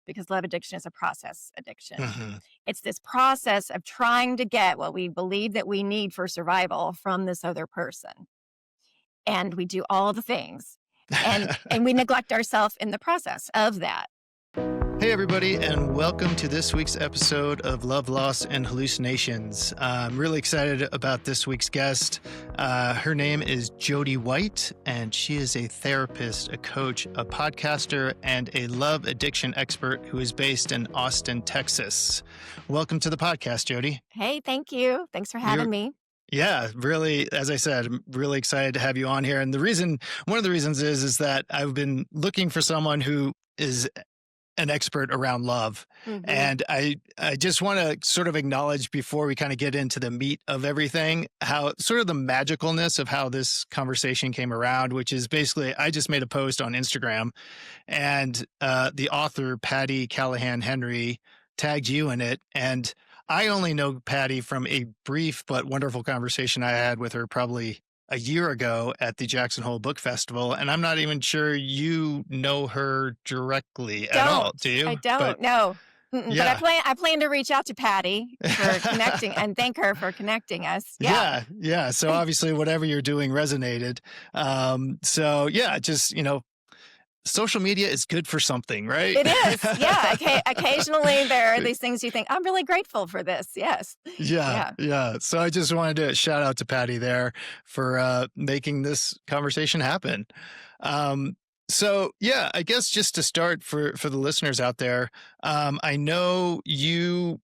because love addiction is a process addiction. Mm-hmm. It's this process of trying to get what we believe that we need for survival from this other person. And we do all the things and we neglect ourselves in the process of that. Hey, everybody, and welcome to this week's episode of Love, Loss, and Hallucinations. I'm really excited about this week's guest. Her name is Jodi White, and she is a therapist, a coach, a podcaster, and a love addiction expert who is based in Austin, Texas. Welcome to the podcast, Jodi. Hey, thank you. Thanks for having me. Yeah, really, as I said, I'm really excited to have you on here. And one of the reasons is that I've been looking for someone who is an expert around love. Mm-hmm. And I just want to sort of acknowledge before we kind of get into the meat of everything, how sort of the magicalness of how this conversation came around, which is basically, I just made a post on Instagram and the author, Patty Callahan Henry, tagged you in it. And I only know Patty from a brief but wonderful conversation I had with her probably a year ago at the Jackson Hole Book Festival. And I'm not even sure you know her directly at all. Do you? I don't. No. Yeah. But I plan to reach out to Patty for connecting and thank her for connecting us. Yeah. So obviously whatever you're doing resonated. So yeah, just, social media is good for something, right? It is. Yeah. Occasionally there are these things you think, I'm really grateful for this. Yes. Yeah. So I just wanted to shout out to Patty there for making this conversation happen. So yeah, I guess just to start for the listeners out there, I know you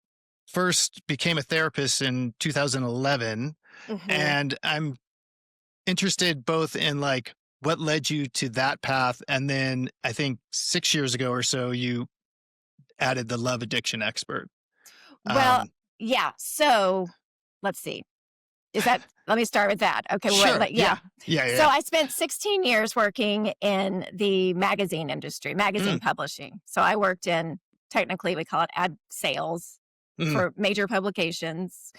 first became a therapist in 2011, and I'm interested both in like what led you to that path, and then I think 6 years ago or so you added the love addiction expert. Well, yeah. So let's see. Let me start with that. Okay. Sure. Yeah. So I spent 16 years working in the magazine industry, magazine publishing. So I worked in, technically we call it ad sales for major publications.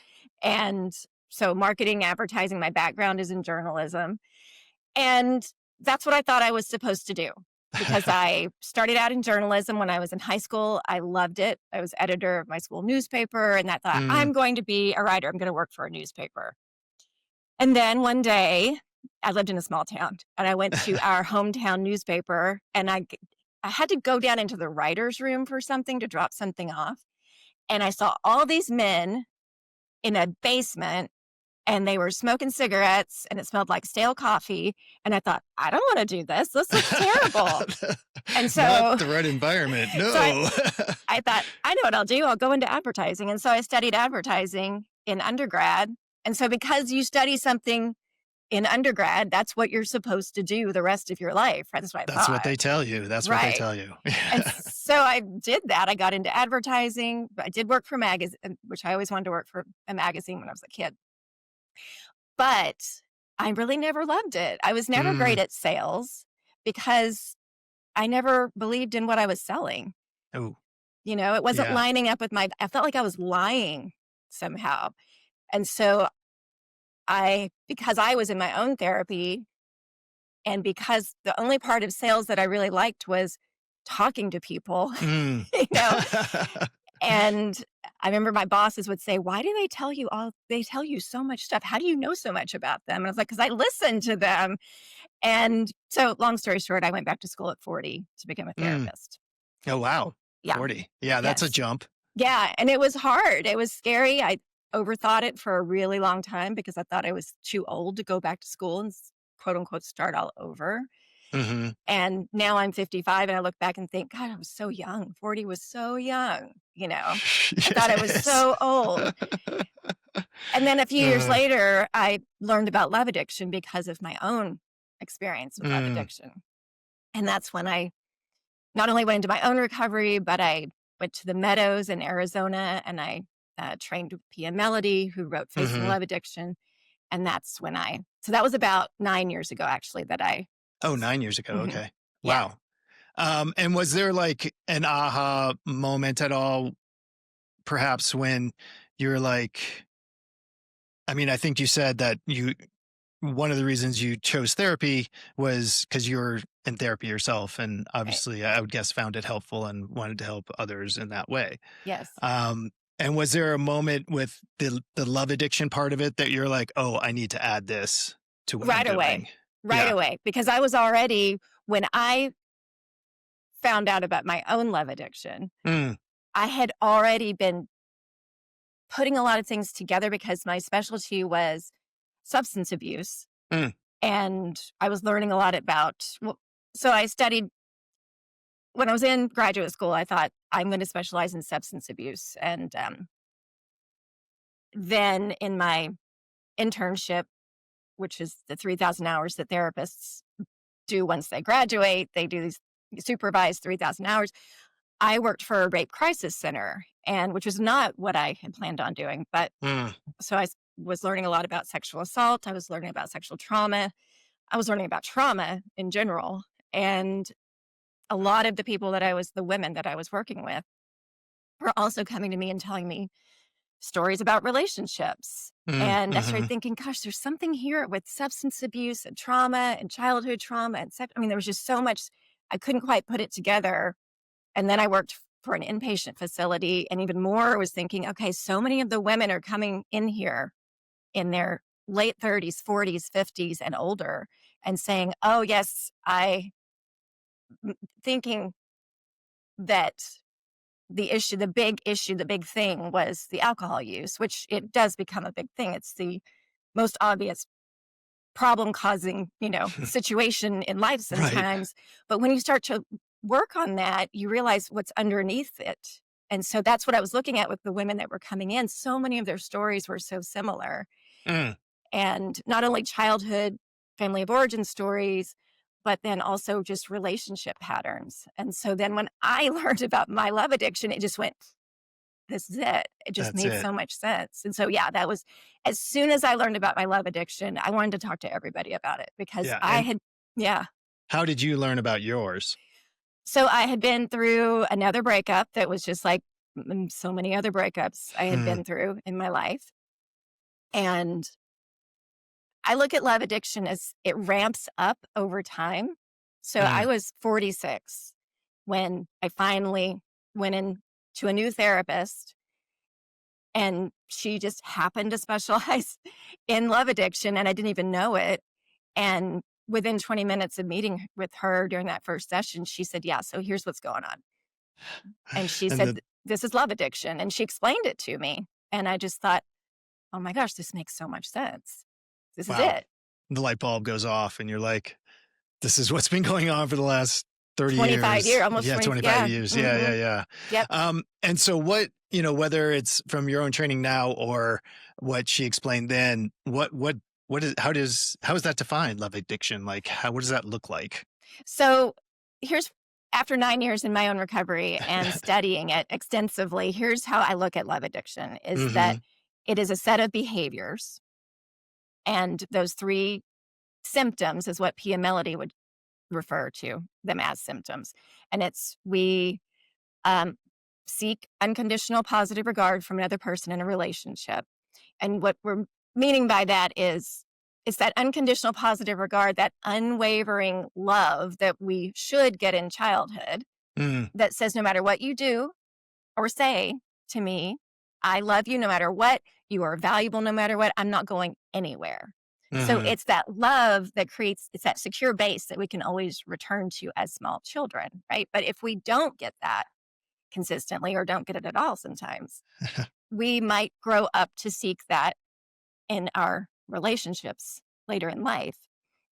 And so marketing, advertising, my background is in journalism. And that's what I thought I was supposed to do because I started out in journalism when I was in high school. I loved it. I was editor of my school newspaper, and I thought, I'm going to be a writer. I'm going to work for a newspaper. And then one day, I lived in a small town, and I went to our hometown newspaper, and I had to go down into the writer's room for something to drop something off. And I saw all these men in a basement, and they were smoking cigarettes, and it smelled like stale coffee. And I thought, I don't want to do this. This looks terrible. And so, not the right environment. No. So I thought, I know what I'll do. I'll go into advertising. And so I studied advertising in undergrad. And so because you study something in undergrad, that's what you're supposed to do the rest of your life. That's what I thought. That's what they tell you. That's what they tell you. And so I did that. I got into advertising. I did work for magazine, which I always wanted to work for a magazine when I was a kid. But I really never loved it. I was never great at sales because I never believed in what I was selling. Oh, it wasn't lining up with I felt like I was lying somehow. And so because I was in my own therapy, and because the only part of sales that I really liked was talking to people, and I remember my bosses would say, why do they tell you so much stuff? How do you know so much about them? And I was like, because I listened to them. And so long story short, I went back to school at 40 to become a therapist. Oh, wow. Yeah. 40. Yeah, that's a jump. Yeah. And it was hard. It was scary. I overthought it for a really long time because I thought I was too old to go back to school and quote unquote start all over. And now I'm 55 and I look back and think, God, I was so young. 40 was so young, I thought I was so old. And then a few years later, I learned about love addiction because of my own experience with love addiction. And that's when I not only went into my own recovery, but I went to the Meadows in Arizona and I trained with Pia Melody, who wrote Facing Love Addiction. And that's when so that was about 9 years ago, actually, that I. Oh, 9 years ago. Okay. Wow. And was there like an aha moment at all, perhaps when you're like, I mean, I think you said that one of the reasons you chose therapy was because you're in therapy yourself, and Right. obviously I would guess found it helpful and wanted to help others in that way. Yes. And was there a moment with the love addiction part of it that you're like, oh, I need to add this to what I'm Right away. doing? Right Yeah. away. Because I was already, when I found out about my own love addiction, Mm, I had already been putting a lot of things together because my specialty was substance abuse. mm, And I was learning a lot about, well, so I studied, when I was in graduate school, I thought I'm going to specialize in substance abuse. And then in my internship, which is the 3,000 hours that therapists do once they graduate, they do these supervised 3,000 hours. I worked for a rape crisis center, and which was not what I had planned on doing. But mm. so was learning a lot about sexual assault. I was learning about sexual trauma. I was learning about trauma in general. And a lot of the women that I was working with were also coming to me and telling me stories about relationships. Mm, And I started mhm. thinking, gosh, there's something here with substance abuse and trauma and childhood trauma and sex. I mean, there was just so much, I couldn't quite put it together. And then I worked for an inpatient facility, and even more was thinking, okay, so many of the women are coming in here in their late 30s, 40s, 50s, and older and saying, oh, yes, thinking that the big thing was the alcohol use, which it does become a big thing. It's the most obvious problem causing, situation in life Right. sometimes. But when you start to work on that, you realize what's underneath it. And so that's what I was looking at with the women that were coming in. So many of their stories were so similar. Mm, And not only childhood, family of origin stories, but then also just relationship patterns. And so then when I learned about my love addiction, it just went, this is it. It just that's made it. so much sense. And so, yeah, that was, as soon as I learned about my love addiction, I wanted to talk to everybody about it because Yeah. And yeah. how did you learn about yours? So I had been through another breakup that was just like so many other breakups I had Hmm. been through in my life. And I look at love addiction as it ramps up over time. So I Mm, was 46 when I finally went in to a new therapist, and she just happened to specialize in love addiction, and I didn't even know it. And within 20 minutes of meeting with her during that first session, she said, yeah, so here's what's going on. And she and said, this is love addiction. And she explained it to me. And I just thought, oh my gosh, this makes so much sense. This is wow, it. the light bulb goes off, and you're like, this is what's been going on for the last 30 25 years. year, almost Yeah, 20. 25 Yeah. years. Yeah, Mm-hmm. yeah, Yep. yeah. And so what, whether it's from your own training now or what she explained then, how is that defined, love addiction? Like, what does that look like? So here's, after 9 years in my own recovery and studying it extensively, here's how I look at love addiction is that Hmm. it is a set of behaviors. And those three symptoms is what Pia Melody would refer to them as symptoms. And it's we um, seek unconditional positive regard from another person in a relationship. And what we're meaning by that is it's that unconditional positive regard, that unwavering love that we should get in childhood Mm, that says, no matter what you do or say to me, I love you no matter what. You are valuable no matter what. I'm not going anywhere. So hmm. it's that love that creates, it's that secure base that we can always return to as small children, right? But if we don't get that consistently or don't get it at all sometimes, we might grow up to seek that in our relationships later in life.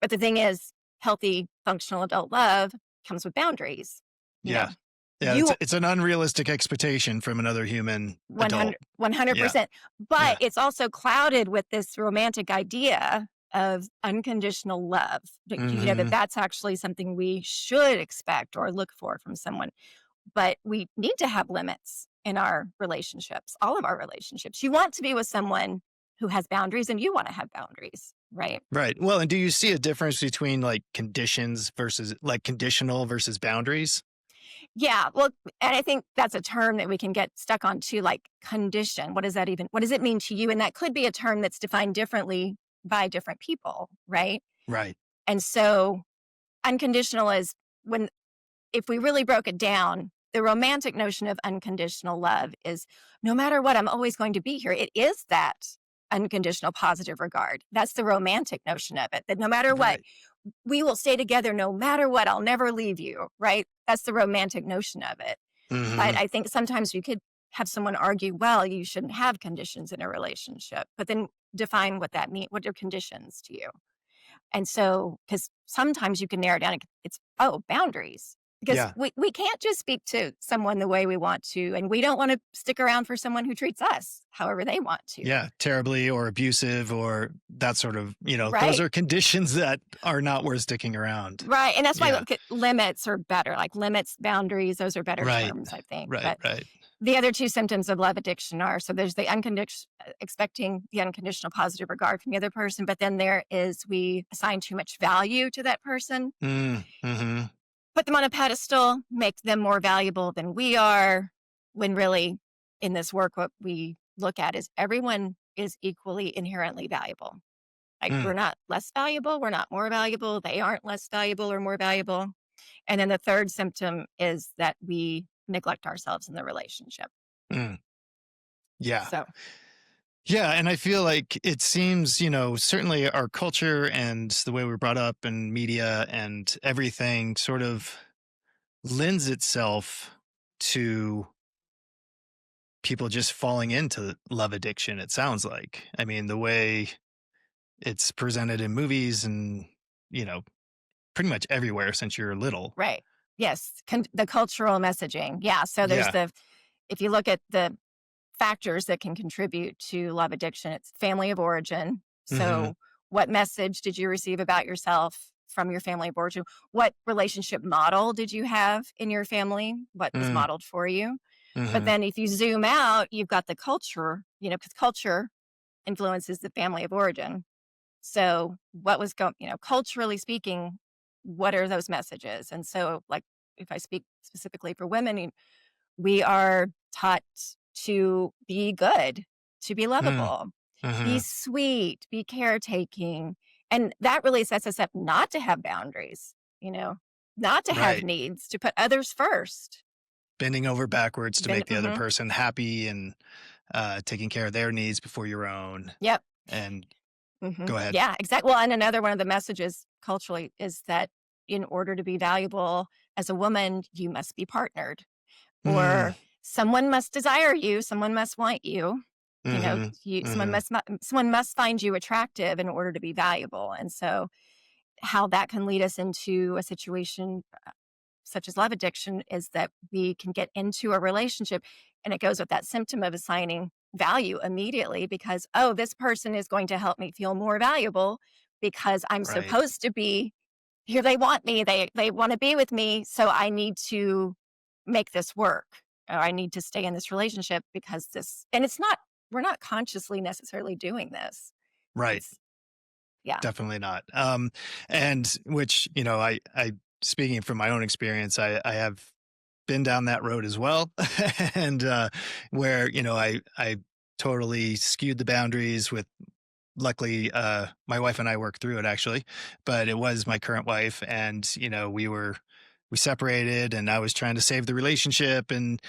But the thing is, healthy, functional adult love comes with boundaries. You Yeah. know, Yeah. It's, you it's an unrealistic expectation from another human adult. 100, Yeah. 100%. But Yeah. it's also clouded with this romantic idea of unconditional love. That Hmm. that's actually something we should expect or look for from someone. But we need to have limits in our relationships, all of our relationships. You want to be with someone who has boundaries, and you want to have boundaries, right? Right. Well, and do you see a difference between like conditions versus like conditional versus boundaries? Yeah. Well, and I think that's a term that we can get stuck on too, like condition. What does it mean to you? And that could be a term that's defined differently by different people, right? Right. And so unconditional is when, if we really broke it down, the romantic notion of unconditional love is no matter what, I'm always going to be here. It is that unconditional positive regard. That's the romantic notion of it, that no matter what, Right. we will stay together no matter what. I'll never leave you, right? That's the romantic notion of it. But Hmm. I think sometimes you could have someone argue, well, you shouldn't have conditions in a relationship, but then define what that means. What are conditions to you? And so, because sometimes you can narrow it down, it's, boundaries. Because Yeah. we can't just speak to someone the way we want to, and we don't want to stick around for someone who treats us however they want to. Yeah. Terribly or abusive or that sort of, those Right. are conditions that are not worth sticking around. Right. And that's why Yeah. limits are better, like limits, boundaries, those are better Right. terms, I think. Right. But Right. the other two symptoms of love addiction are, so there's the expecting the unconditional positive regard from the other person, but then there is we assign too much value to that person, Mm-hmm. put them on a pedestal, make them more valuable than we are, when really in this work, what we look at is everyone is equally inherently valuable. Like Mm. we're not less valuable, we're not more valuable, they aren't less valuable or more valuable. And then the third symptom is that we neglect ourselves in the relationship. Mm. Yeah. So, Yeah, and I feel like it seems, certainly our culture and the way we're brought up and media and everything sort of lends itself to people just falling into love addiction, it sounds like. I mean, the way it's presented in movies and, you know, pretty much everywhere since you're little. right. Yes. The cultural messaging. Yeah. So there's Yeah. if you look at the factors that can contribute to love addiction, it's family of origin. Hmm. So, what message did you receive about yourself from your family of origin? What relationship model did you have in your family? What was Mm. modeled for you? But Hmm. then if you zoom out, you've got the culture, because culture influences the family of origin. So, what was going, culturally speaking, what are those messages? And so, like, if I speak specifically for women, we are taught to be good, to be Mm. lovable, be Hmm. sweet, be caretaking. And that really sets us up not to have boundaries, not to have Right. needs, to put others first. Bending over backwards to Been, make the other person happy and taking care of their needs before your own. yep. And go ahead. Yeah, exactly. Well, and another one of the messages culturally is that in order to be valuable as a woman, you must be partnered, Mm. or someone must desire you, someone must want you. Hmm. Hmm. Someone must find you attractive in order to be valuable. And so how that can lead us into a situation such as love addiction is that we can get into a relationship, and it goes with that symptom of assigning value immediately because, oh, this person is going to help me feel more valuable because I'm Right. supposed to be here. They want me, they want to be with me, so I need to make this work, or I need to stay in this relationship because this, and it's not, we're not consciously necessarily doing this. Right. It's, yeah. Definitely not. And which, I speaking from my own experience, I have been down that road as well. And where, I totally skewed the boundaries with luckily my wife and I worked through it actually, but it was my current wife and, we separated and I was trying to save the relationship and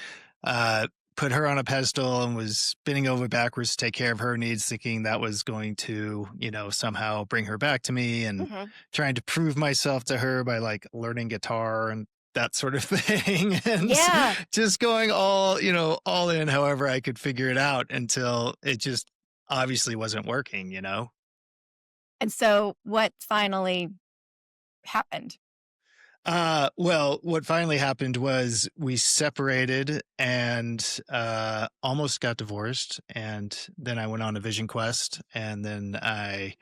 uh put her on a pedestal and was bending over backwards to take care of her needs, thinking that was going to, somehow bring her back to me and Hmm. trying to prove myself to her by like learning guitar and that sort of thing. And Yeah. just going all in however I could figure it out until it just obviously wasn't working. And so what finally happened? Well, what finally happened was we separated and almost got divorced. And then I went on a vision quest. And then I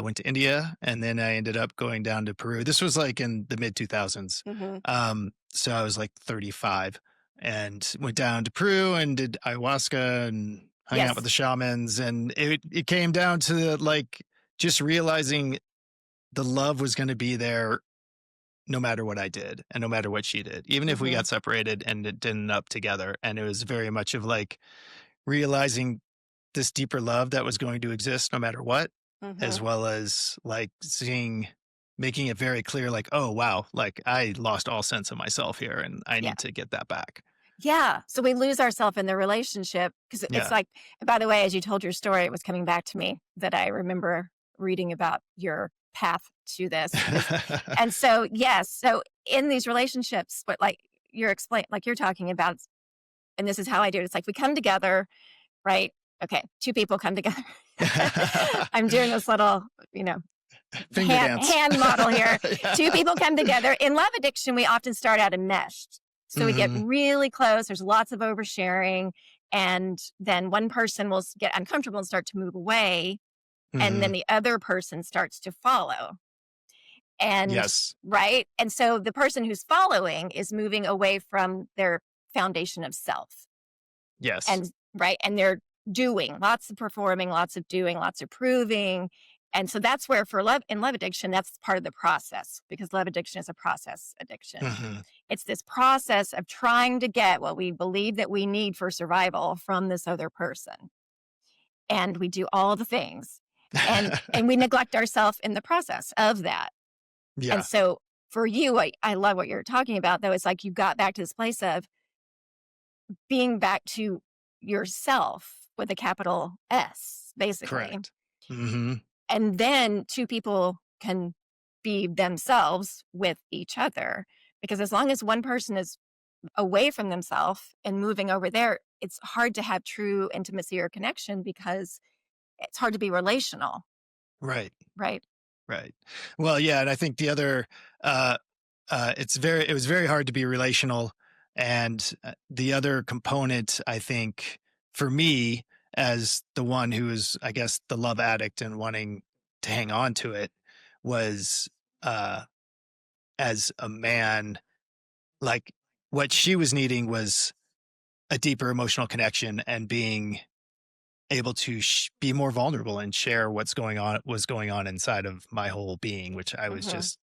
went to India. And then I ended up going down to Peru. This was like in the mid 2000s. Hmm. So I was like 35 and went down to Peru and did ayahuasca and hung out with Yes. the shamans. And it came down to like just realizing the love was going to be there no matter what I did and no matter what she did, even if we Hmm. got separated and it didn't up together. And it was very much of like realizing this deeper love that was going to exist no matter what, as Hmm. well as like seeing making it very clear, like, oh, wow, like I lost all sense of myself here and I Yeah. need to get that back. Yeah. So we lose ourselves in the relationship because it's Yeah. like, by the way, as you told your story, it was coming back to me that I remember reading about your path to this. And so, yes. So in these relationships, but like like you're talking about, and this is how I do it. It's like we come together, right? Okay. Two people come together. I'm doing this little, Finger dance. hand model here. Yeah. Two people come together. In love addiction, we often start out enmeshed. So we get really close. There's lots of oversharing. And then one person will get uncomfortable and start to move away. And then the other person starts to follow. And Yes. right. And so the person who's following is moving away from their foundation of self. Yes. And right. And they're doing lots of performing, lots of doing, lots of proving. And so that's where in love addiction, that's part of the process because love addiction is a process addiction. It's this process of trying to get what we believe that we need for survival from this other person. And we do all the things and we neglect ourselves in the process of that. Yeah. And so for you, I love what you're talking about though. It's like you got back to this place of being back to yourself with a capital S, basically. Correct. And then two people can be themselves with each other. Because as long as one person is away from themselves and moving over there, it's hard to have true intimacy or connection because it's hard to be relational. Right. Right. Right. Well, yeah. And I think the other, it was very hard to be relational. And the other component, I think, for me, as the one who is, I guess, the love addict and wanting to hang on to it, was as a man, like what she was needing was a deeper emotional connection and being able to be more vulnerable and share was going on inside of my whole being, which I was just,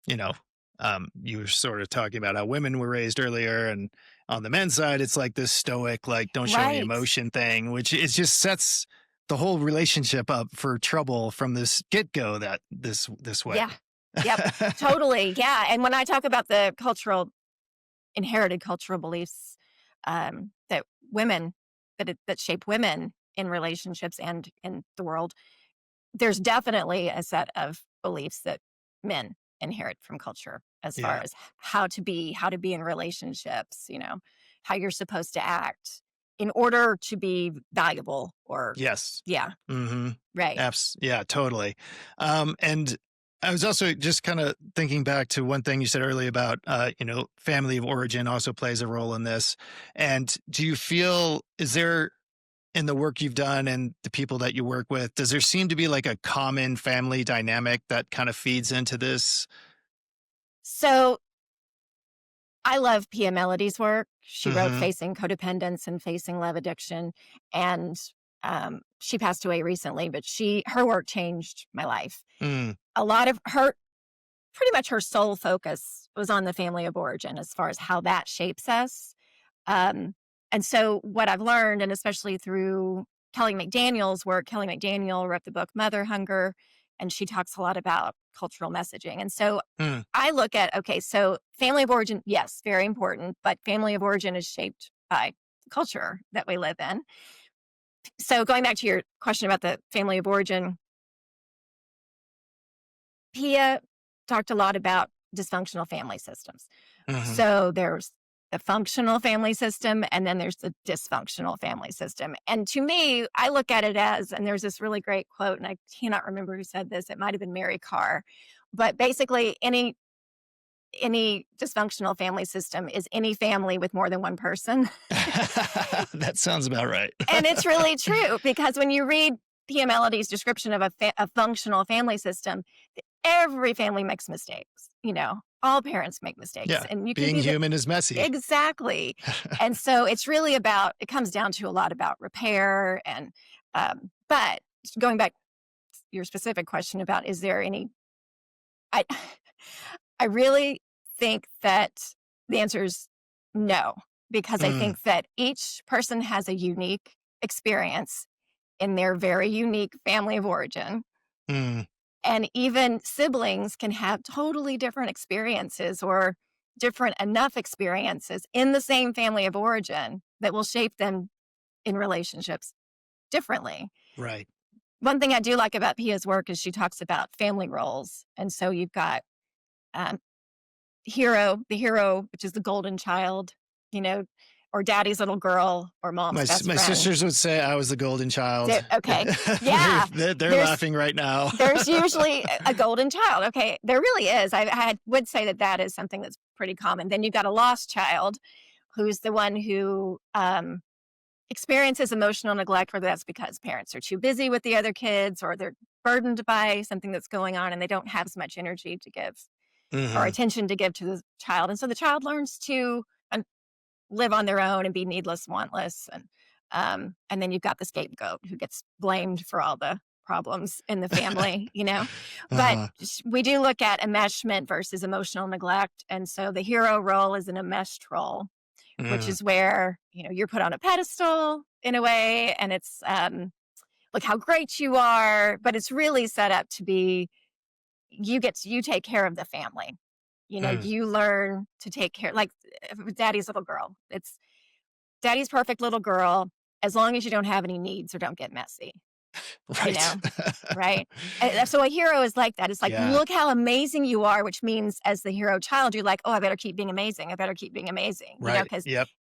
you know, you were sort of talking about how women were raised earlier, and on the men's side, it's like this stoic, like don't show any emotion thing, which it just sets the whole relationship up for trouble from this get-go that this way. Yeah. Yep. Totally. Yeah. And when I talk about the inherited cultural beliefs that women, that shape women in relationships and in the world, there's definitely a set of beliefs that men inherit from culture as far as how to be in relationships, how you're supposed to act in order to be valuable or Yes. Yeah. Right. Yeah, totally. And I was also just kind of thinking back to one thing you said earlier about, family of origin also plays a role in this. And do you feel, is there, in the work you've done and the people that you work with, does there seem to be like a common family dynamic that kind of feeds into this? So I love Pia Melody's work. She wrote Facing Codependence and Facing Love Addiction. And she passed away recently, but her work changed my life. A lot of pretty much her sole focus was on the family of origin as far as how that shapes us. And so what I've learned, and especially through Kelly McDaniel's work, Kelly McDaniel wrote the book Mother Hunger, and she talks a lot about cultural messaging. And so I look at, okay, so family of origin, yes, very important, but family of origin is shaped by the culture that we live in. So going back to your question about the family of origin, Pia talked a lot about dysfunctional family systems. So there's the functional family system, and then there's the dysfunctional family system. And to me, I look at it as, and there's this really great quote, and I cannot remember who said this. It might have been Mary Carr, but basically any dysfunctional family system is any family with more than one person. That sounds about right. And it's really true, because when you read Pia Melody's description of a functional family system, every family makes mistakes. All parents make mistakes. Yeah, and you being human is messy. Exactly. And so it's really it comes down to a lot about repair. And but going back to your specific question about, is there any, I really think that the answer is no, because I think that each person has a unique experience in their very unique family of origin. And even siblings can have totally different experiences or different enough experiences in the same family of origin that will shape them in relationships differently. Right. One thing I do like about Pia's work is she talks about family roles. And so you've got um, the hero, which is the golden child, or daddy's little girl or mom's My best friend. sisters would say I was the golden child. Okay. Yeah. They're laughing right now. There's usually a golden child. Okay. There really is. I would say that is something that's pretty common. Then you've got a lost child who's the one who experiences emotional neglect, whether that's because parents are too busy with the other kids or they're burdened by something that's going on and they don't have as much energy to give or attention to give to the child. And so the child learns to live on their own and be needless, wantless. And then you've got the scapegoat who gets blamed for all the problems in the family, But we do look at enmeshment versus emotional neglect. And so the hero role is an enmeshed role, which is where, you're put on a pedestal in a way. And it's, look how great you are. But it's really set up to be, you take care of the family. You learn to take care, like daddy's little girl. It's daddy's perfect little girl, as long as you don't have any needs or don't get messy. Right. Right. And so a hero is like that. It's like, look how amazing you are, which means as the hero child, you're like, oh, I better keep being amazing. I better keep being amazing. Right. Because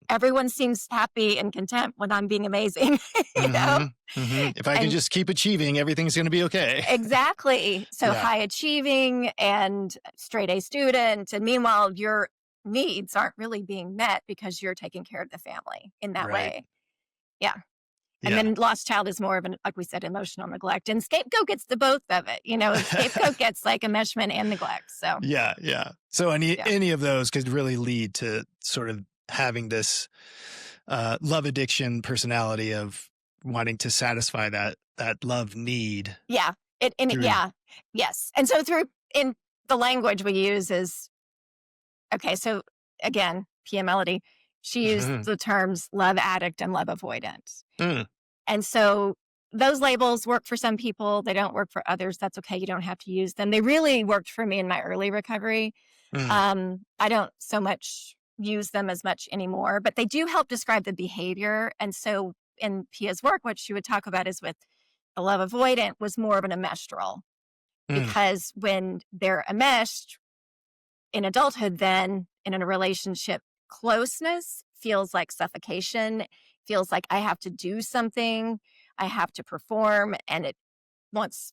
everyone seems happy and content when I'm being amazing. If I can just keep achieving, everything's going to be okay. Exactly. So high achieving and straight A student. And meanwhile, your needs aren't really being met because you're taking care of the family in that way. Yeah. And then lost child is more of an, like we said, emotional neglect. And scapegoat gets the both of it. Scapegoat gets like enmeshment and neglect. So yeah. So any of those could really lead to sort of having this love addiction personality of wanting to satisfy that love need. Yeah. Yes. And so in the language we use is, okay, so again, Pia Melody, she used the terms love addict and love avoidant. And so those labels work for some people. They don't work for others. That's okay. You don't have to use them. They really worked for me in my early recovery. I don't so much use them as much anymore, but they do help describe the behavior. And so in Pia's work, what she would talk about is with the love avoidant was more of an enmeshed role. Because when they're enmeshed in adulthood, then in a relationship, closeness feels like suffocation, feels like I have to do something, I have to perform, and it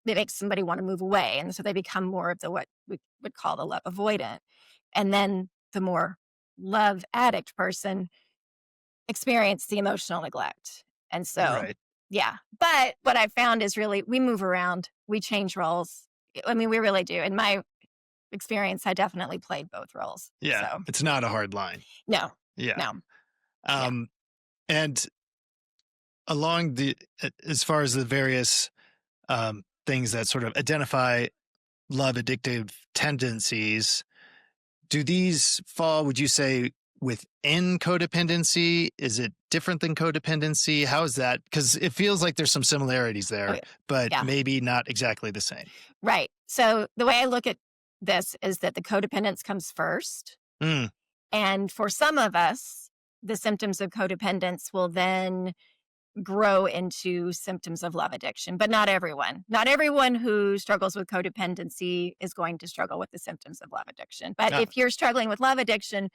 makes somebody want to move away. And so they become more of what we would call the love avoidant. And then the more love addict person experience the emotional neglect. And so, but what I found is really, we move around, we change roles. I mean, we really do. In my experience, I definitely played both roles. Yeah. So. It's not a hard line. No. Yeah. No. And along as far as the various things that sort of identify love addictive tendencies, do these fall, would you say, within codependency? Is it different than codependency? How is that? Because it feels like there's some similarities there, but maybe not exactly the same. Right. So the way I look at this is that the codependence comes first. And for some of us, the symptoms of codependence will then grow into symptoms of love addiction, but not everyone. Not everyone who struggles with codependency is going to struggle with the symptoms of love addiction. But if you're struggling with love addiction,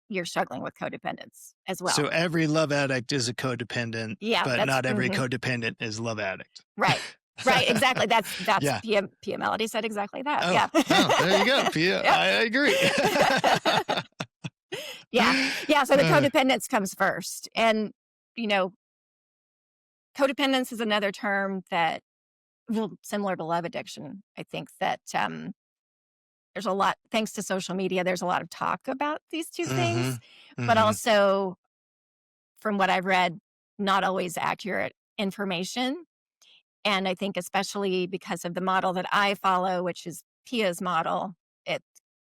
you're struggling with codependence as well. So every love addict is a codependent, but not every codependent is love addict. Right. Right, exactly. That's Pia Melody said exactly that. There you go, Pia. I agree. So the codependence comes first. And, codependence is another term that, similar to love addiction, I think that there's a lot, thanks to social media, there's a lot of talk about these two things, but also, from what I've read, not always accurate information. And I think especially because of the model that I follow, which is Pia's model,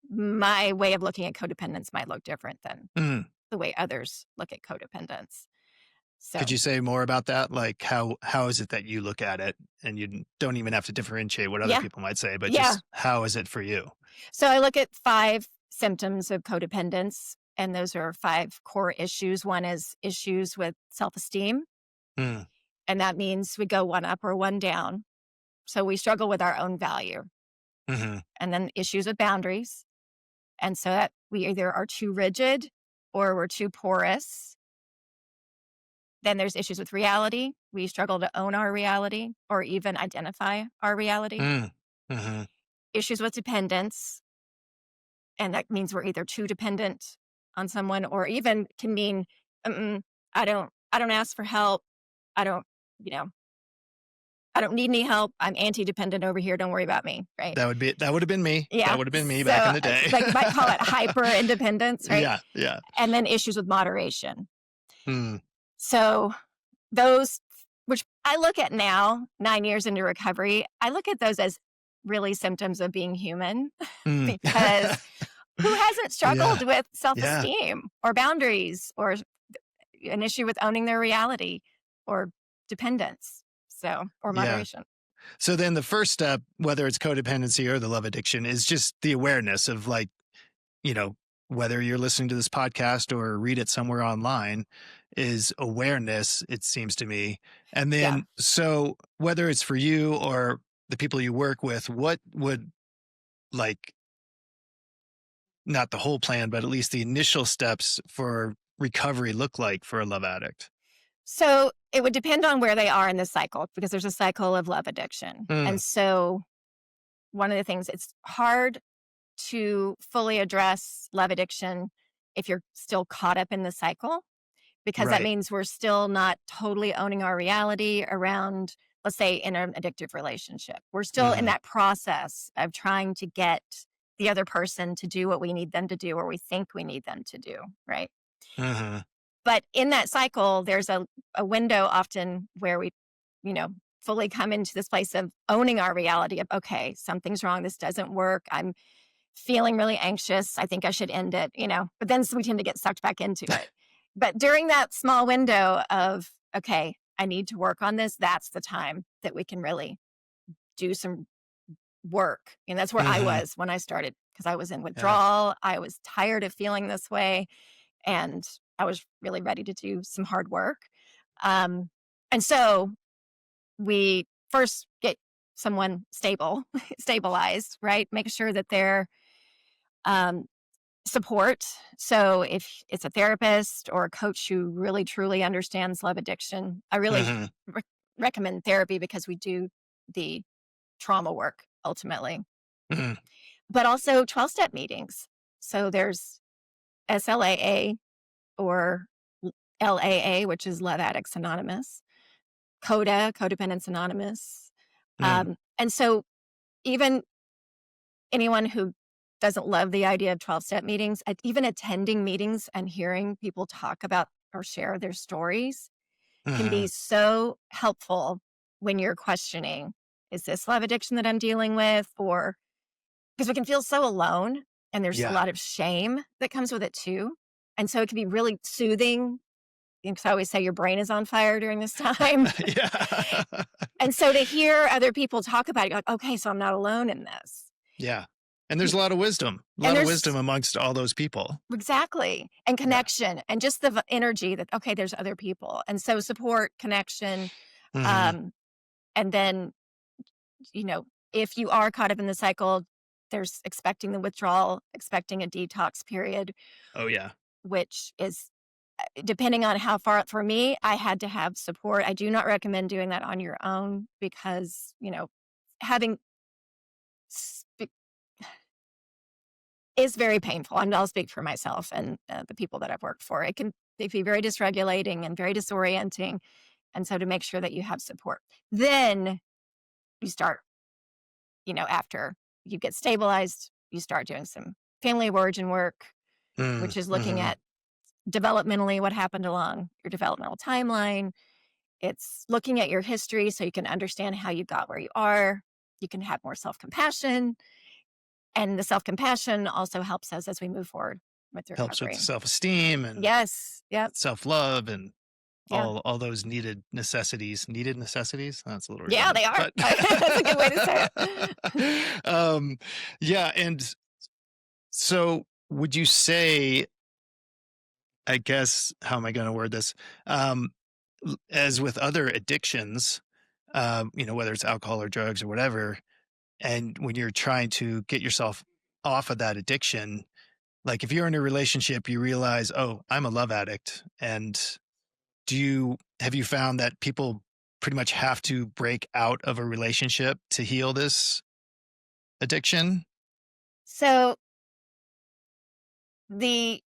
my way of looking at codependence might look different than the way others look at codependence. So Could you say more about that? Like how is it that you look at it? And you don't even have to differentiate what other yeah, people might say, but yeah. just how is it for you? So I look at 5 symptoms of codependence, and those are 5 core issues. One is issues with self-esteem, Mm, and that means we go one up or one down. So we struggle with our own value. hmm And then issues with boundaries. And so that we either are too rigid or we're too porous. Then there's issues with reality. We struggle to own our reality or even identify our reality. mm, hmm Issues with dependence. And that means we're either too dependent on someone or even can mean, I don't ask for help. I don't, you know, I don't need any help. I'm anti-dependent over here. Don't worry about me. Right. that would have been me. Yeah. That would have been me So back in the day. like you might call it hyper independence. Right. Yeah, yeah. And then issues with moderation. Mm, So those, which I look at now, 9 years into recovery, I look at those as really symptoms of being human mm. because who hasn't struggled Yeah, with yeah. self-esteem or boundaries or an issue with owning their reality or dependence? So, or Yeah. moderation. So then the first step, whether it's codependency or the love addiction, is just the awareness of like, you know, whether you're listening to this podcast or read it somewhere online, is awareness, it seems to me. And Yeah. then, so whether it's for you or the people you work with, what would like, not the whole plan, but at least the initial steps for recovery look like for a love addict? So it would depend on where they are in the cycle because there's a cycle of love addiction. Mm, And so one of the things, it's hard to fully address love addiction if you're still caught up in the cycle, because that right. means we're still not totally owning our reality around, let's say, in an addictive relationship. We're still in hmm that process of trying to get the other person to do what we need them to do or we think we need them to do, right? hmm But in that cycle, there's a window often where we, you know, fully come into this place of owning our reality of, okay, something's wrong. This doesn't work. I'm feeling really anxious. I think I should end it, but then we tend to get sucked back into it. But during that small window of, okay, I need to work on this, that's the time that we can really do some work. And that's where I hmm was when I started because I was in Yeah. withdrawal. I was tired of feeling this way. And I was really ready to do some hard work. Um, and so we first get someone stabilized, right? Make sure that they're um, support. So if it's a therapist or a coach who really truly understands love addiction, I really hmm recommend therapy because we do the trauma work ultimately, hmm but also 12-step meetings. So there's SLAA or LAA, which is Love Addicts Anonymous, Codependence Anonymous. mm And so even anyone who doesn't love the idea of 12-step meetings, even attending meetings and hearing people talk about or share their stories can be hmm so helpful when you're questioning, is this love addiction that I'm dealing with? Or because we can feel so alone and there's a Yeah. lot of shame that comes with it too. And so it can be really soothing because I always say your brain is on fire during this time. Yeah. And so to hear other people talk about it, you're like, okay, so I'm not alone in this. Yeah. And there's a lot of wisdom, And wisdom there's amongst all those people. exactly. And Yeah. connection and just the energy that, okay, there's other people. And so support, connection. hmm Um, and then, if you are caught up in the cycle, there's expecting the withdrawal, expecting a detox period, Oh, yeah. which is depending on how far. For me, I had to have support. I do not recommend doing that on your own because, having sp- is very painful. And I'll speak for myself and the people that I've worked for. It be very dysregulating and very disorienting. And so to make sure that you have support, then you start, after you get stabilized, you start doing some family of origin work, which is looking Mm-hmm. at developmentally what happened along your developmental timeline. It's looking at your history so you can understand how you got where you are. You can have more self-compassion. And the self-compassion also helps us as we move forward with Helps with the recovery. self-esteem and Yes. Yep. self-love and Yeah. all those needed necessities. That's a little Yeah, redundant, they are. but That's a good way to say it. yeah. And so would you say, I guess, how am I going to word this? Um, as with other addictions, whether it's alcohol or drugs or whatever, and when you're trying to get yourself off of that addiction, like if you're in a relationship, you realize, oh, I'm a love addict. And have you found that people pretty much have to break out of a relationship to heal this addiction? So the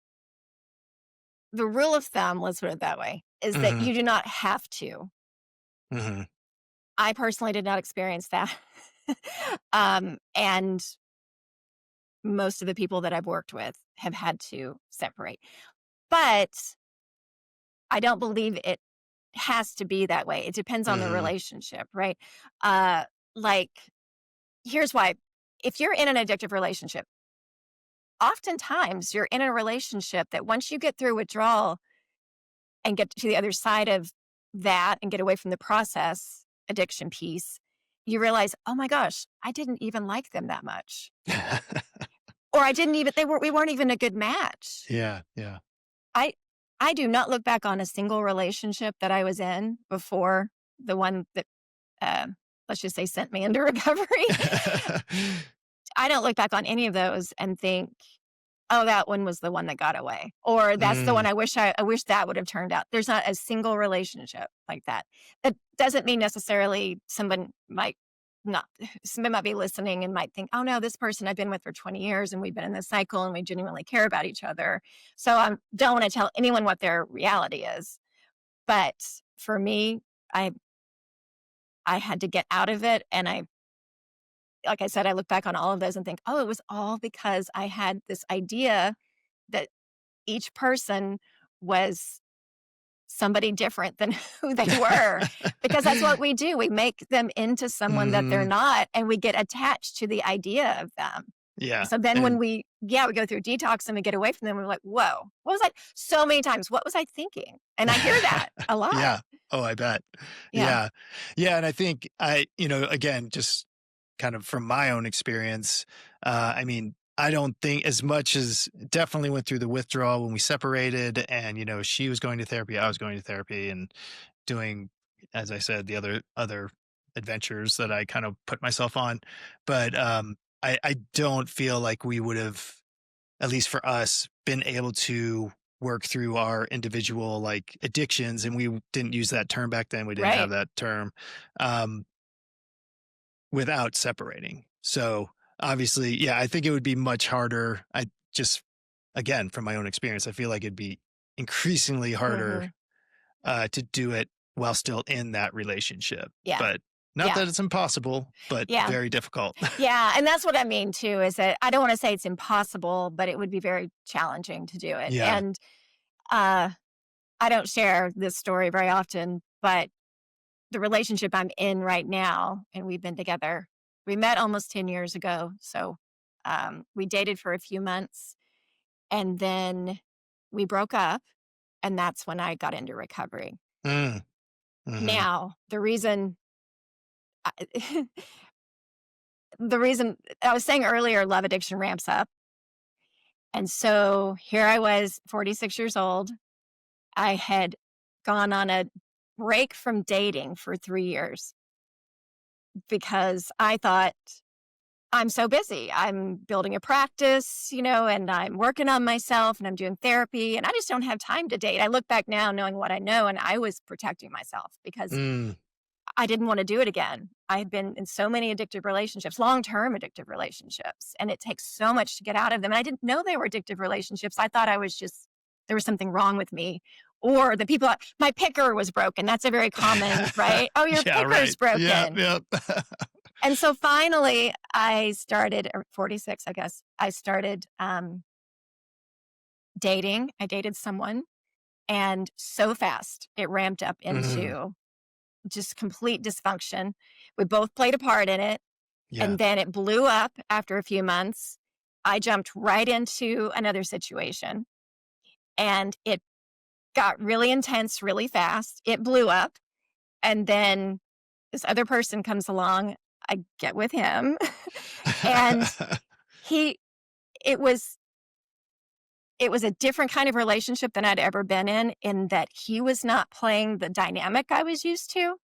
rule of thumb, let's put it that way, is that Hmm. you do not have to. Hmm. I personally did not experience that. And most of the people that I've worked with have had to separate. But I don't believe it has to be that way. It depends on the Hmm. relationship, right? Uh, like, here's why. If you're in an addictive relationship, oftentimes you're in a relationship that once you get through withdrawal and get to the other side of that and get away from the process addiction piece, you realize, oh my gosh, I didn't even like them that much. Or I didn't even, we weren't even a good match. Yeah. Yeah. I, I do not look back on a single relationship that I was in before the one that, uh, let's just say, sent me into recovery. I don't look back on any of those and think, oh, that one was the one that got away, or that's the one Mm, I wish that would have turned out. There's not a single relationship like that. That doesn't mean necessarily somebody might be listening and might think, oh no, this person I've been with for 20 years and we've been in this cycle and we genuinely care about each other. So I don't want to tell anyone what their reality is. But for me, I I had to get out of it, and like I said, I look back on all of those and think, oh, it was all because I had this idea that each person was somebody different than who they were, because that's what we do. We make them into someone that they're mhm. not, and we get attached to the idea of them. Yeah. So then when And we go through detox and we get away from them, we're like, whoa, what was I, so many times, what was I thinking? And I hear that a lot. yeah. Oh, I bet. Yeah. Yeah. Yeah. And I think again, just kind of from my own experience, I mean, I don't think as much as definitely went through the withdrawal when we separated and, she was going to therapy, I was going to therapy and doing, as I said, the other adventures that I kind of put myself on. But I don't feel like we would have, at least for us, been able to work through our individual like addictions. And we didn't use that term back then. We didn't have Right. that term um, without separating. So obviously, yeah, I think it would be much harder. I just, again, from my own experience, I feel like it'd be increasingly harder Hmm. to do it while still in that relationship. Yeah. But not Yeah. that it's impossible, but Yeah. very difficult. Yeah, and that's what I mean too, is that I don't want to say it's impossible, but it would be very challenging to do it. Yeah. And uh, I don't share this story very often, but the relationship I'm in right now, and we've been together, we met almost 10 years ago. So we dated for a few months and then we broke up. And that's when I got into recovery. Mm, hmm. Now, the reason I was saying earlier, love addiction ramps up. And so here I was, 46 years old. I had gone on a break from dating for 3 years because I thought, I'm so busy. I'm building a practice, and I'm working on myself and I'm doing therapy and I just don't have time to date. I look back now knowing what I know, and I was protecting myself because Mm, I didn't want to do it again. I had been in so many addictive relationships, long-term addictive relationships, and it takes so much to get out of them. And I didn't know they were addictive relationships. I thought there was something wrong with me, or my picker was broken. That's a very common, right? Oh, your yeah, right. picker's Yeah, broken. yeah. And so finally I started, or 46, I guess, I started dating. I dated someone, and so fast it ramped up Mhm. into just complete dysfunction. We both played a part in it. Yeah. And then it blew up after a few months. I jumped right into another situation, and it got really intense really fast. It blew up. And then this other person comes along. I get with him. And he, it was, it was a different kind of relationship than I'd ever been in that he was not playing the dynamic I was used to,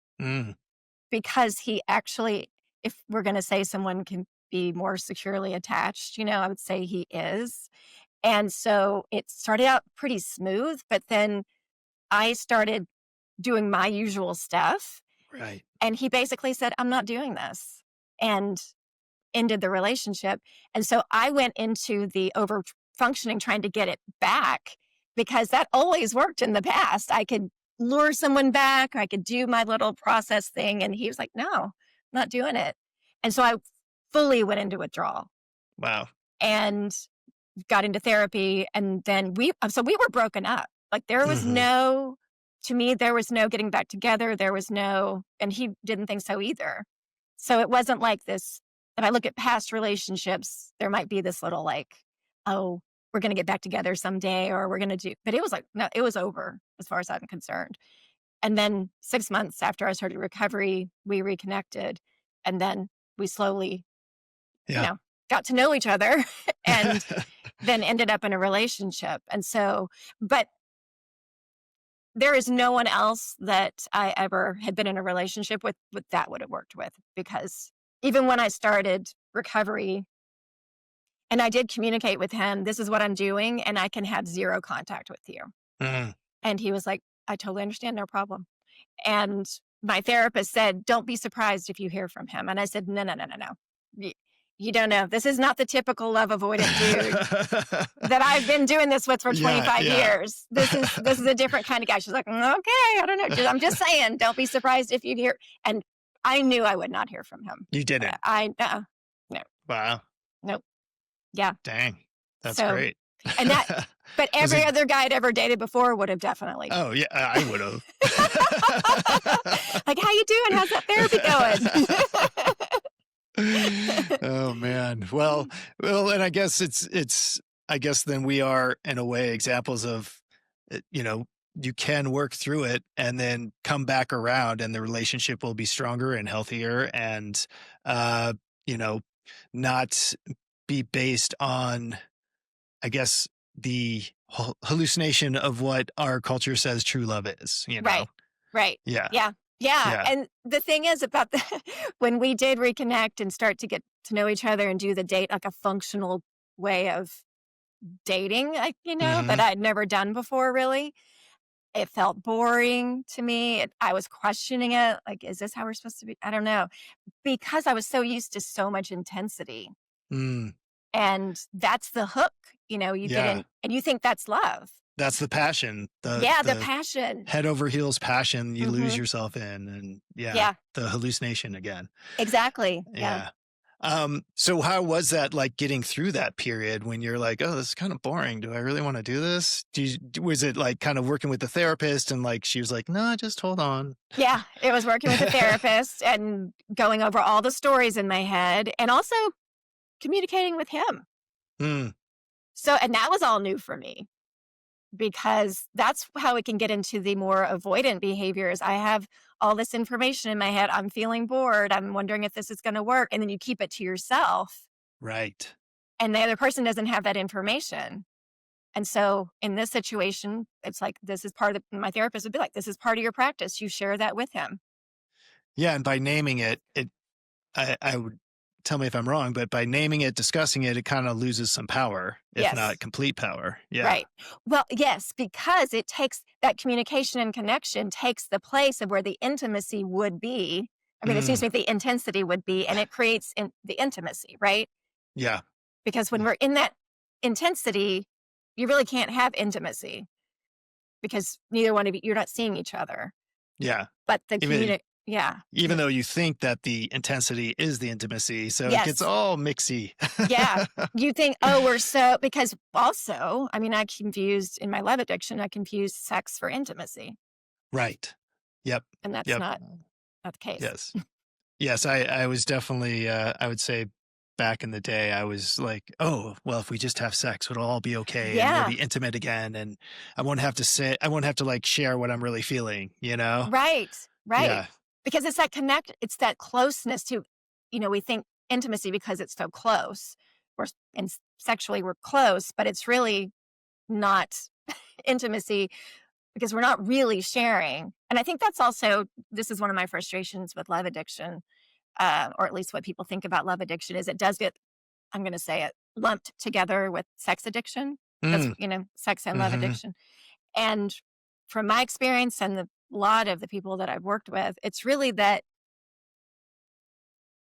because he actually, if we're going to say someone can be more securely attached, I would say he is. And so it started out pretty smooth, but then I started doing my usual stuff. Right. And he basically said, I'm not doing this, and ended the relationship. And so I went into the over functioning, trying to get it back, because that always worked in the past. I could lure someone back, or I could do my little process thing. And he was like, no, I'm not doing it. And so I fully went into withdrawal. Wow. And got into therapy. And then we were broken up. Like there was no, to me, there was no getting back together. There was no, and he didn't think so either. So it wasn't like this. If I look at past relationships, there might be this little like, oh, we're going to get back together someday, or we're going to do, but it was like, no, it was over as far as I'm concerned. And then 6 months after I started recovery, we reconnected, and then we slowly, got to know each other and then ended up in a relationship. And so, but there is no one else that I ever had been in a relationship with that would have worked with, because even when I started recovery and I did communicate with him, this is what I'm doing, and I can have zero contact with you. And he was like, I totally understand, no problem. And my therapist said, don't be surprised if you hear from him. And I said, no. You don't know. This is not the typical love avoidant dude that I've been doing this with for 25 years. This is a different kind of guy. She's like, okay, I don't know. I'm just saying, don't be surprised if you hear. And I knew I would not hear from him. You didn't? No. Wow. Nope. Yeah. Dang. That's great. And that, but every other guy I'd ever dated before would have definitely. Oh yeah, I would have. Like, how you doing? How's that therapy going? Oh man. Well, and I guess I guess then we are in a way examples of, you can work through it and then come back around, and the relationship will be stronger and healthier, and not be based on, I guess, the hallucination of what our culture says true love is, Right. Yeah. And the thing is about when we did reconnect and start to get to know each other and do the date, like a functional way of dating, that I'd never done before, really, it felt boring to me. I was questioning it. Like, is this how we're supposed to be? I don't know. Because I was so used to so much intensity. And that's the hook, you get in and you think that's love. That's the passion. The passion. Head over heels passion you lose yourself in, and the hallucination again. Exactly. Yeah. So how was that, like, getting through that period when you're like, oh, this is kind of boring. Do I really want to do this? Was it like kind of working with the therapist and like, she was like, no, just hold on. Yeah, it was working with a therapist and going over all the stories in my head, and also communicating with him. So, and that was all new for me, because that's how it can get into the more avoidant behaviors. I have all this information in my head. I'm feeling bored. I'm wondering if this is going to work. And then you keep it to yourself. Right. And the other person doesn't have that information. And so in this situation, it's like, this is part of my therapist would be like, this is part of your practice. You share that with him. Yeah. And by naming it, I would, tell me if I'm wrong, but by naming it, discussing it, it kind of loses some power, if not complete power. Yeah. Right. Well, yes, because it takes that communication and connection takes the place of where the intimacy would be. I mean, excuse me, the intensity would be, and it creates the intimacy, right? Yeah. Because when we're in that intensity, you really can't have intimacy, because neither one of you, you're not seeing each other. Yeah. But the even though you think that the intensity is the intimacy. So it gets all mixy. Yeah. You think, because also, I mean, in my love addiction, I confused sex for intimacy. Right. Yep. And that's not the case. Yes. Yes. I was definitely, I would say, back in the day, I was like, oh, well, if we just have sex, it'll all be okay and we'll Yeah. be intimate again. And I won't have to like share what I'm really feeling, you know? Right. Right. Yeah. Because it's that closeness to, we think intimacy because it's so close. And sexually we're close, but it's really not intimacy because we're not really sharing. And I think this is one of my frustrations with love addiction, or at least what people think about love addiction is it does get, I'm going to say it, lumped together with sex addiction. That's, Mm, sex and love hmm. addiction. And from my experience and a lot of the people that I've worked with, it's really that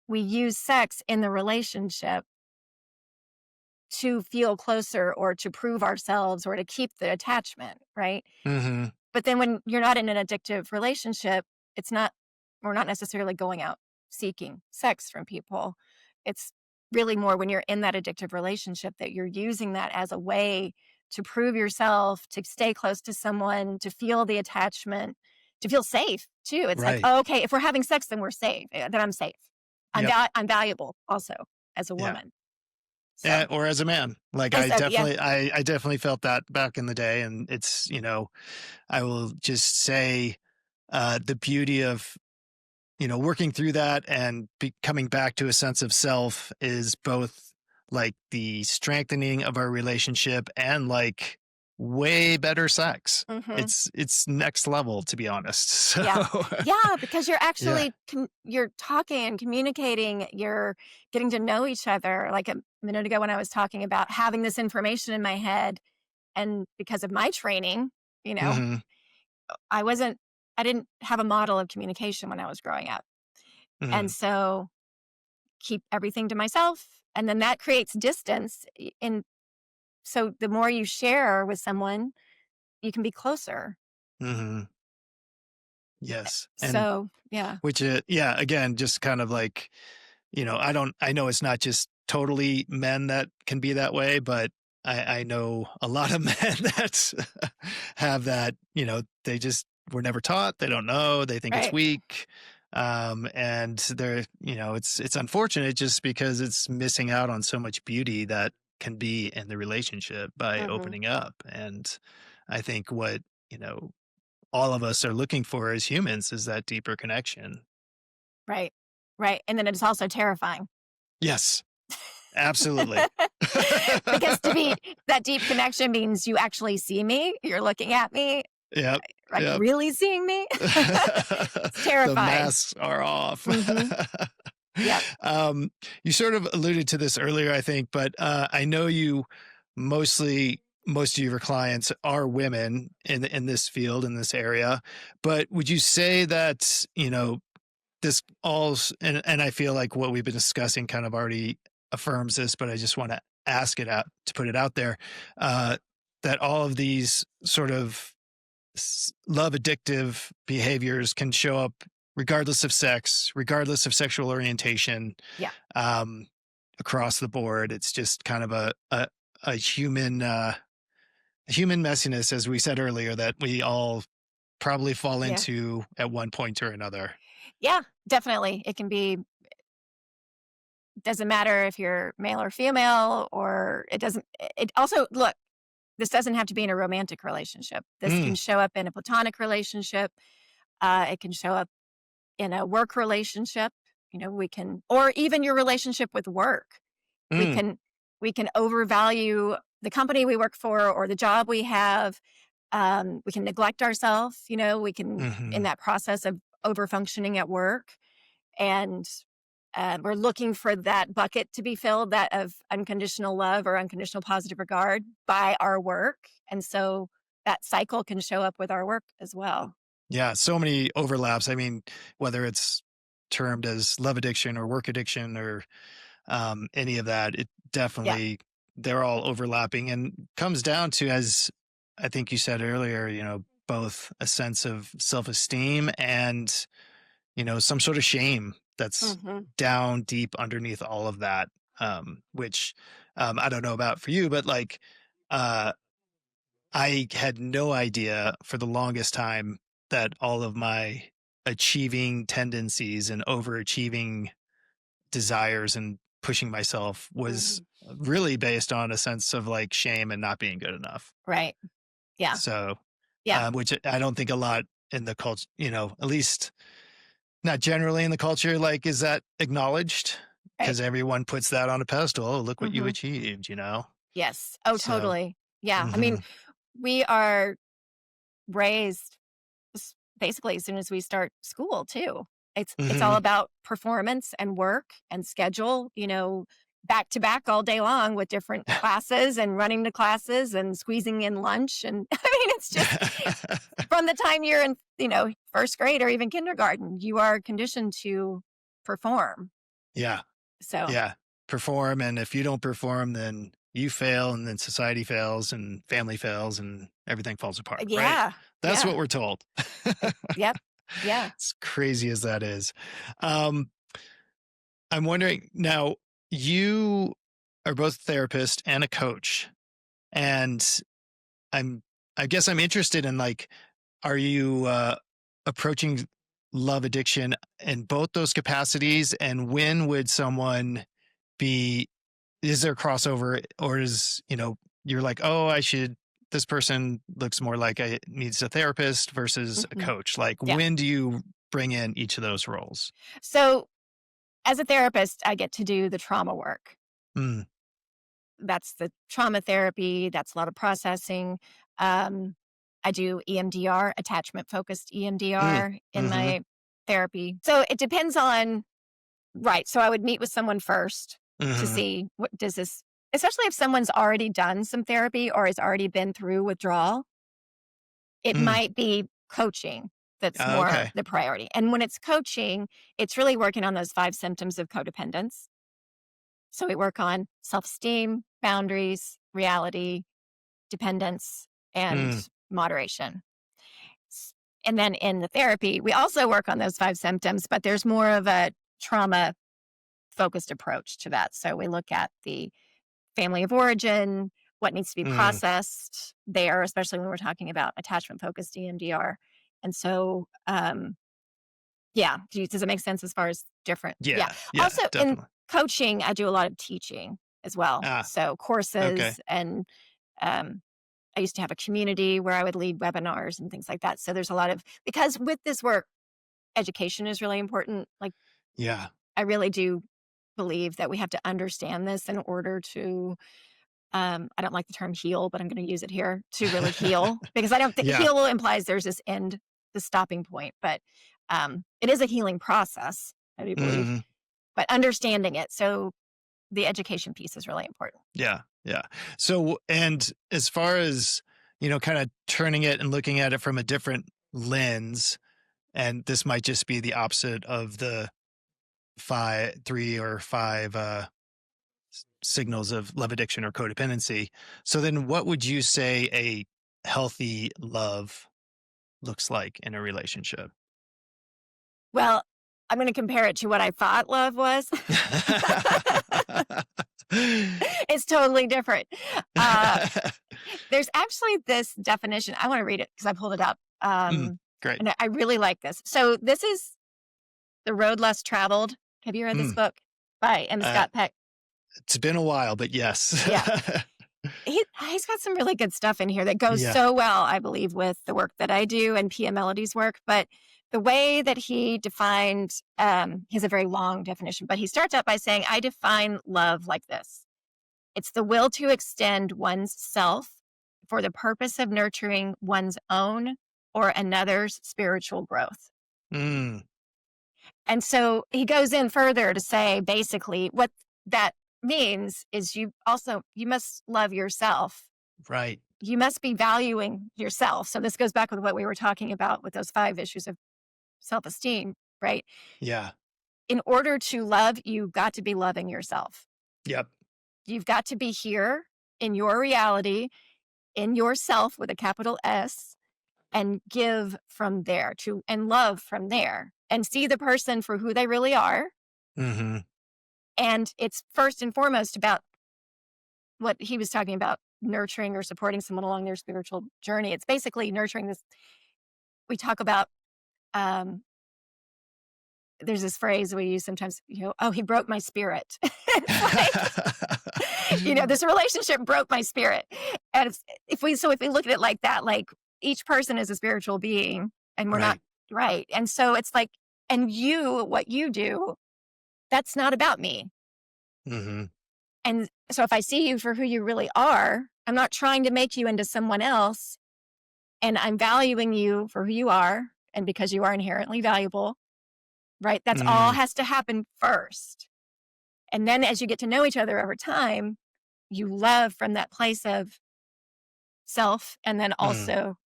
we use sex in the relationship to feel closer or to prove ourselves or to keep the attachment, right? Hmm. But then when you're not in an addictive relationship, we're not necessarily going out seeking sex from people. It's really more when you're in that addictive relationship that you're using that as a way to prove yourself, to stay close to someone, to feel the attachment, to feel safe too. It's like, Right. oh, okay, if we're having sex, then we're safe, then I'm safe. Yep. I'm valuable also as a Yeah. woman. So, Or as a man, like yeah. I definitely felt that back in the day. And it's, I will just say, the beauty of, working through that and coming back to a sense of self is both like the strengthening of our relationship and like way better sex. Hmm. It's next level, to be honest. So Yeah. Yeah, because you're yeah. actually you're talking and communicating, you're getting to know each other. Like a minute ago when I was talking about having this information in my head and because of my training, you know, Hmm. I wasn't I didn't have a model of communication when I was growing up. And Hmm. so keep everything to myself and then that creates distance and so the more you share with someone, you can be closer. Hmm. Yes. And So, yeah. which, yeah, again, just kind of like, I know it's not just totally men that can be that way, but I know a lot of men that have that, they just were never taught. They don't know. They think it's Right. weak. And they're, it's unfortunate just because it's missing out on so much beauty that can be in the relationship by Mhm. opening up. And I think what, all of us are looking for as humans is that deeper connection. Right. Right. And then it's also terrifying. Yes, absolutely. Because to be that deep connection means you actually see me, you're looking at me, Yep, like yep. really seeing me. It's The terrifying. masks are off. Mhm. Yep. Um, you sort of alluded to this earlier, I think, but I know most of your clients are women in this field, in this area. But would you say that, this and I feel like what we've been discussing kind of already affirms this, but I just want to ask it out to put it out there, uh, that all of these sort of love addictive behaviors can show up regardless of sex, regardless of sexual orientation, Yeah. um, across the board. It's just kind of a human messiness, as we said earlier, that we all probably fall Yeah. into at one point or another. Yeah, definitely. Doesn't matter if you're male or female or it also look, this doesn't have to be in a romantic relationship. This can Mm, show up in a platonic relationship. It can show up in a work relationship. Or even your relationship with work. We mm, can we can overvalue the company we work for or the job we have. We can neglect ourselves. We can in mhm. that process of over functioning at work, and we're looking for that bucket to be filled, that of unconditional love or unconditional positive regard by our work, and so that cycle can show up with our work as well. Yeah, so many overlaps. I mean, whether it's termed as love addiction or work addiction or any of that, it Yeah. definitely they're all overlapping and comes down to, as I think you said earlier, both a sense of self-esteem and, some sort of shame that's Hmm. down deep underneath all of that. Which I don't know about for you, but like uh I had no idea for the longest time that all of my achieving tendencies and overachieving desires and pushing myself was really based on a sense of like shame and not being good enough. Right. Yeah. So, Yeah. which I don't think a lot in the culture, at least not generally in the culture, like, is that acknowledged? Right. Because everyone puts that on a pedestal. Oh, look what you Hmm. achieved. Yes. Oh, So, totally. Yeah. I mean, mhm. we are raised basically as soon as we start school too. It's all Mhm. about performance and work and schedule, back to back all day long with different classes and running to classes and squeezing in lunch. And I mean, it's just from the time you're in, first grade or even kindergarten, you are conditioned to perform. Yeah. So, Yeah. Perform. And if you don't perform, then you fail, and then society fails, and family fails, and everything falls apart. Right. yeah. That's what Yeah. we're told. Yep. Yeah. As crazy as that is. Um, I'm wondering now, you are both a therapist and a coach. And I'm, I guess I'm interested in like, are you approaching love addiction in both those capacities? And when would someone be, is there crossover, or you're like, oh, this person looks more like I needs a therapist versus a Hmm. coach. Like, Yeah. when do you bring in each of those roles? So, as a therapist, I get to do the trauma work. Mm, That's the trauma therapy. That's a lot of processing. Um, I do EMDR, attachment focused mm, EMDR in mm-hmm, my therapy. So it depends on, right. So I would meet with someone first to mm-hmm, see what does this, especially if someone's already done some therapy or has already been through withdrawal, it mm. might be coaching that's more Okay. the priority. And when it's coaching, it's really working on those 5 symptoms of codependence. So we work on self-esteem, boundaries, reality, dependence, and Mm, moderation. S- And then in the therapy, we also work on those 5 symptoms, but there's more of a trauma focused approach to that. So we look at the family of origin, what needs to be mm. processed there, especially when we're talking about attachment focused EMDR. And so, yeah, does it make sense as far as different? Yeah. Yeah. Yeah. Also, in Definitely. coaching, I do a lot of teaching as well. Ah. So Okay. courses and um, I used to have a community where I would lead webinars and things like that. So there's a lot of, because with this work, education is really important. Like, Yeah. I really do believe that we have to understand this in order to, I don't like the term heal, but I'm going to use it here to really heal because I don't think Yeah. heal implies there's this end, the stopping point, but it is a healing process, I do believe, Hmm. but understanding it. So the education piece is really important. Yeah. Yeah. So, and as far as, kind of turning it and looking at it from a different lens, and this might just be the opposite of the 3 or 5 signals of love addiction or codependency. So then what would you say a healthy love looks like in a relationship? Well, I'm going to compare it to what I thought love was. It's totally different. Uh, there's actually this definition. I want to read it because I pulled it up. Mm, great. And I really like this. So this is The Road Less Traveled. Have you read this Mm, book by M. uh, Scott Peck? it's been a while, but yes. Yeah. He's got some really good stuff in here that goes Yeah. so well, I believe, with the work that I do and Pia Melody's work. But the way that he defined, he has a very long definition, but he starts out by saying, I define love like this. It's the will to extend one's self for the purpose of nurturing one's own or another's spiritual growth. Mm, And so he goes in further to say basically what that means is you must love yourself. right. You must be valuing yourself. So this goes back with what we were talking about with those 5 issues of self-esteem, right? Yeah. In order to love, you've got to be loving yourself. Yep. You've got to be here in your reality, in yourself with a capital S, and give from there and love from there and see the person for who they really are. Hmm. And it's first and foremost about what he was talking about, nurturing or supporting someone along their spiritual journey. It's basically nurturing this. We talk about um, there's this phrase we use sometimes, oh, he broke my spirit. It's like, this relationship broke my spirit. And if we look at it like that, like each person is a spiritual being and we're not right. And so it's like, and what you do, that's not about me. Mm-hmm. And so if I see you for who you really are, I'm not trying to make you into someone else. And I'm valuing you for who you are. And because you are inherently valuable, right? That's all has to happen first. And then as you get to know each other over time, you love from that place of self and then also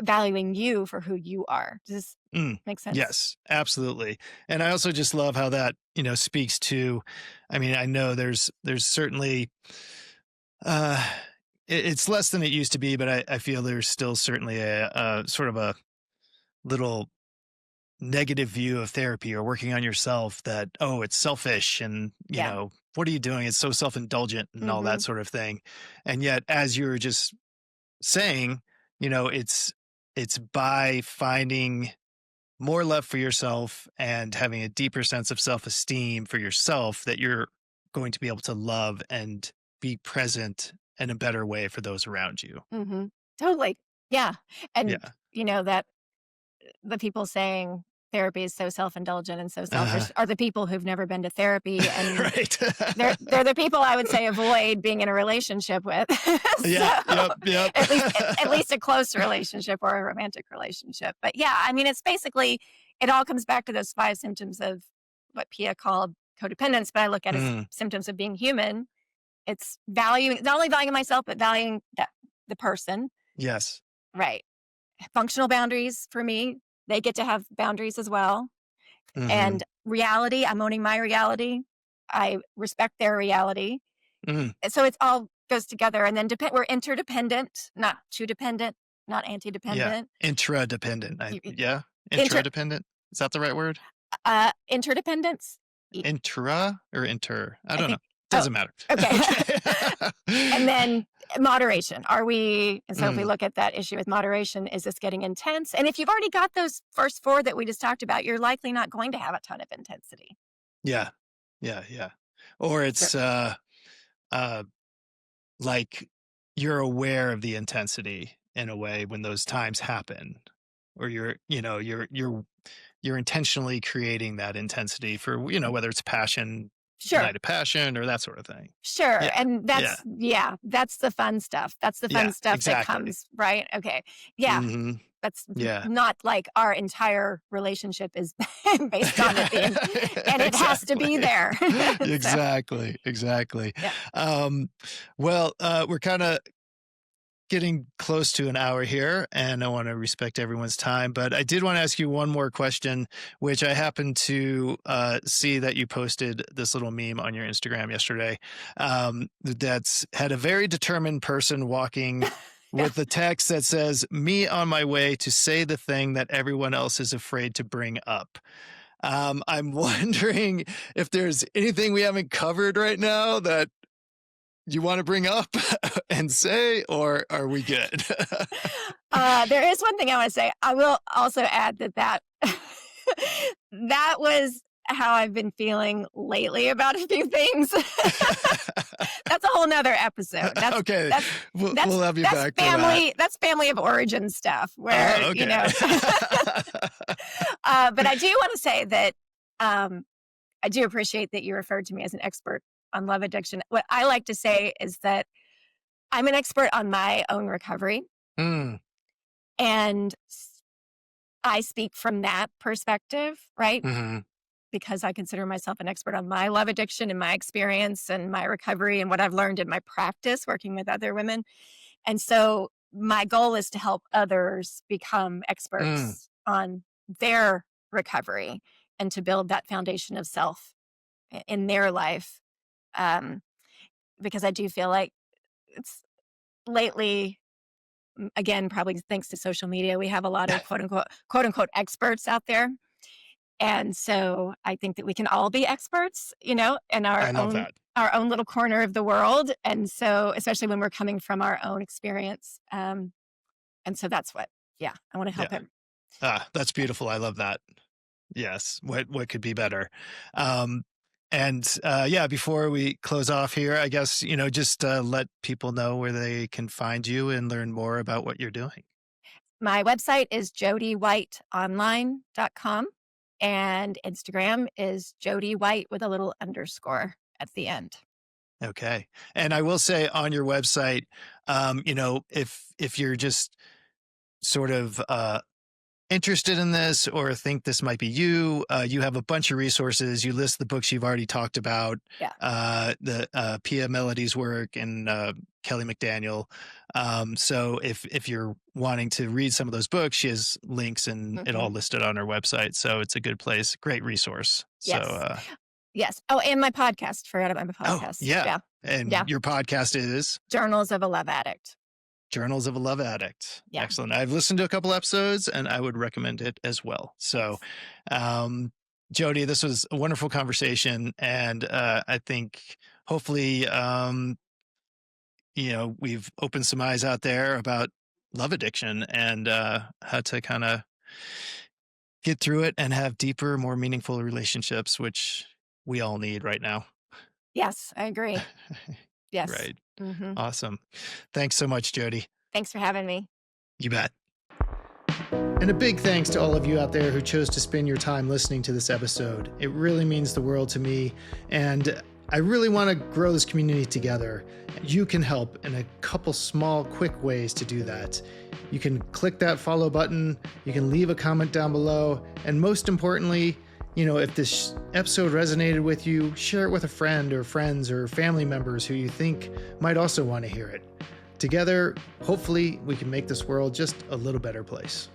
valuing you for who you are. Does this make sense? Yes, absolutely. And I also just love how that, speaks to, I mean, I know there's certainly, it's less than it used to be, but I feel there's still certainly a sort of a little negative view of therapy or working on yourself that, oh, it's selfish and, what are you doing? It's so self-indulgent and all that sort of thing. And yet, as you were just saying, it's by finding more love for yourself and having a deeper sense of self-esteem for yourself that you're going to be able to love and be present in a better way for those around you. Totally. Yeah. And, yeah. That the people saying therapy is so self-indulgent and so selfish are the people who've never been to therapy. And right. they're the people I would say avoid being in a relationship with. Yep. At least a close relationship or a romantic relationship. But yeah, I mean, it's basically, it all comes back to those 5 symptoms of what Pia called codependence, but I look at as symptoms of being human. It's not only valuing myself, but valuing the person. Yes. Right. Functional boundaries for me, they get to have boundaries as well. And reality, I'm owning my reality. I respect their reality. So it all goes together. And then we're interdependent, not too dependent, not anti-dependent. Yeah. Intradependent. Intradependent. Is that the right word? Interdependence. Intra or inter? I don't know. Doesn't matter. Okay. And then moderation. If we look at that issue with moderation, is this getting intense? And if you've already got those first 4 that we just talked about, you're likely not going to have a ton of intensity. Yeah. Or it's like you're aware of the intensity in a way when those times happen, or you're intentionally creating that intensity for, whether it's passion, night of passion or that sort of thing. Sure. Yeah. And that's the fun stuff. That's the fun stuff that comes, right? Okay. Yeah. That's not like our entire relationship is based on it being, and it has to be there. Exactly. Yeah. Well, we're kind of getting close to an hour here, and I want to respect everyone's time, but I did want to ask you one more question, which I happened to see that you posted this little meme on your Instagram yesterday that's had a very determined person walking with the text that says, "Me on my way to say the thing that everyone else is afraid to bring up." I'm wondering if there's anything we haven't covered right now that you want to bring up and say, or are we good? There is one thing I want to say. I will also add that that was how I've been feeling lately about a few things. That's a whole nother episode. That's, okay. We'll have you back. That's family of origin stuff where, but I do want to say that I do appreciate that you referred to me as an expert on love addiction. What I like to say is that I'm an expert on my own recovery. And I speak from that perspective, right? Because I consider myself an expert on my love addiction and my experience and my recovery and what I've learned in my practice working with other women. And so my goal is to help others become experts on their recovery and to build that foundation of self in their life. Because I do feel like it's lately, again, probably thanks to social media, we have a lot of quote unquote experts out there. And so I think that we can all be experts, in our own little corner of the world. And so, especially when we're coming from our own experience. And so that's what, I want to help him. That's beautiful. I love that. Yes. What could be better? Um, yeah, before we close off here, I guess, just let people know where they can find you and learn more about what you're doing. My website is jodywhiteonline.com, and Instagram is Jodi White with a little underscore at the end. Okay. And I will say on your website, if you're just sort of interested in this or think this might be you, you have a bunch of resources. You list the books you've already talked about, Yeah. The Pia Melody's work and Kelly McDaniel. So if you're wanting to read some of those books, she has links and it all listed on her website. So it's a good place, great resource. Yes. So yes. Oh, and my podcast. Forgot about my oh podcast. yeah. And your podcast is Journals of a Love Addict. Journals of a Love Addict. Yeah. Excellent. I've listened to a couple episodes and I would recommend it as well. So, Jodi, this was a wonderful conversation. And I think hopefully, we've opened some eyes out there about love addiction and how to kind of get through it and have deeper, more meaningful relationships, which we all need right now. Yes, I agree. Yes. Right. Awesome. Thanks so much, Jodi. Thanks for having me. You bet. And a big thanks to all of you out there who chose to spend your time listening to this episode. It really means the world to me. And I really want to grow this community together. You can help in a couple small, quick ways to do that. You can click that follow button. You can leave a comment down below. And most importantly, if this episode resonated with you, share it with a friend or friends or family members who you think might also want to hear it. Together, hopefully, we can make this world just a little better place.